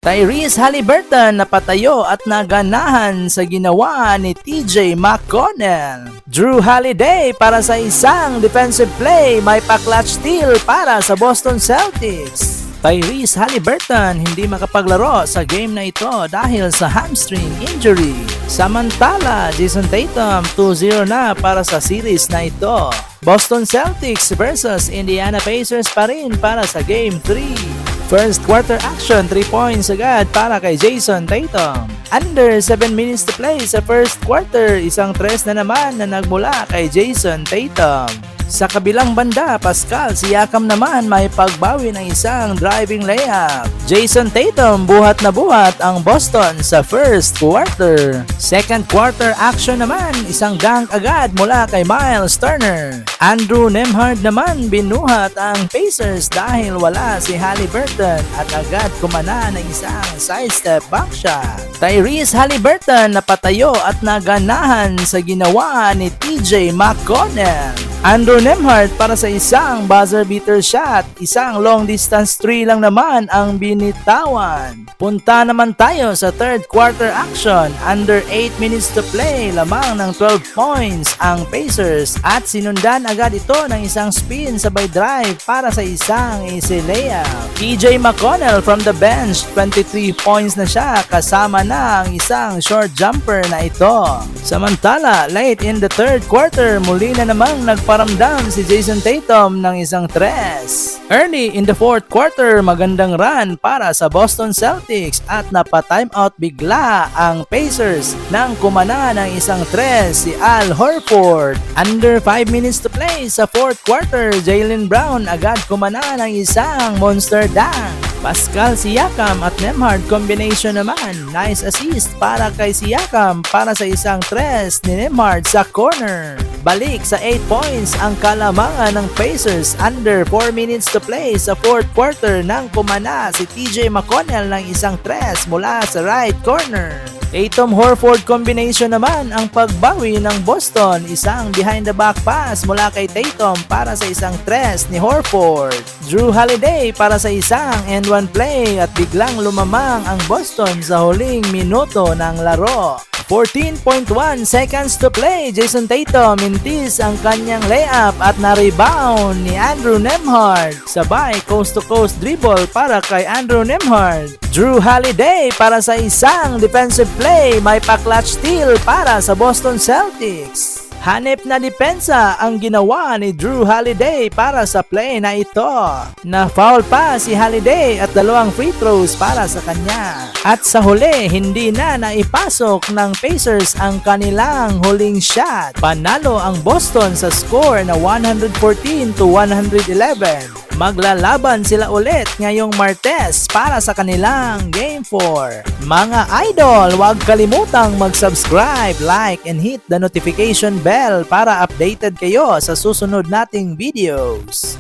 Tyrese Haliburton napatayo at naganahan sa ginawa ni TJ McConnell. Drew Holiday para sa isang defensive play, may pa-clutch steal para sa Boston Celtics. Tyrese Haliburton hindi makapaglaro sa game na ito dahil sa hamstring injury. Samantala, Jason Tatum 2-0 na para sa series na ito. Boston Celtics versus Indiana Pacers pa rin para sa Game 3. First quarter action, 3 points agad para kay Jason Tatum. Under 7 minutes to play sa first quarter, isang tres na naman na nagmula kay Jason Tatum. Sa kabilang banda, Pascal Siakam naman may pagbawi ng isang driving layup. Jason Tatum buhat na buhat ang Boston sa first quarter. Second quarter action naman, isang dunk agad mula kay Miles Turner. Andrew Nembhard naman binuhat ang Pacers dahil wala si Haliburton at agad kumana ng isang sidestep backshot. Tyrese Haliburton napatayo at naganahan sa ginawa ni TJ McConnell. Andrew Nembhard para sa isang buzzer beater shot, isang long distance 3 lang naman ang binitawan. Punta naman tayo sa third quarter action, under 8 minutes to play, lamang ng 12 points ang Pacers at sinundan agad ito ng isang spin sabay drive para sa isang easy layup. TJ McConnell from the bench, 23 points na siya kasama na ang isang short jumper na ito. Samantala, late in the third quarter, muli na namang nagparamdam si Jason Tatum ng isang tres. Early in the fourth quarter, magandang run para sa Boston Celtics at napa-timeout bigla ang Pacers nang kumana ng isang tres si Al Horford. Under 5 minutes to play sa fourth quarter, Jaylen Brown agad kumana ng isang monster dunk. Pascal Siakam at Nembhard combination naman. Nice assist para kay Siakam para sa isang tres ni Nembhard sa corner. Balik sa 8 points ang kalamangan ng Pacers under 4 minutes to play sa fourth quarter nang kumana si TJ McConnell ng isang tres mula sa right corner. Tatum-Horford combination naman ang pagbawi ng Boston. Isang behind the back pass mula kay Tatum para sa isang tres ni Horford. Drew Holiday para sa isang and-one play at biglang lumamang ang Boston sa huling minuto ng laro. 14.1 seconds to play, Jason Tatum mintis ang kanyang layup at na-rebound ni Andrew Nembhard. Sabay coast-to-coast dribble para kay Andrew Nembhard. Drew Holiday para sa isang defensive play, may pa-clutch steal para sa Boston Celtics. Hanep na depensa ang ginawa ni Drew Holiday para sa play na ito. Na-foul pa si Holiday at 2 free throws para sa kanya. At sa huli, hindi na naipasok ng Pacers ang kanilang huling shot. Panalo ang Boston sa score na 114-111. Maglalaban sila ulit ngayong Martes para sa kanilang Game 4. Mga idol, huwag kalimutang mag-subscribe, like, and hit the notification bell para updated kayo sa susunod nating videos.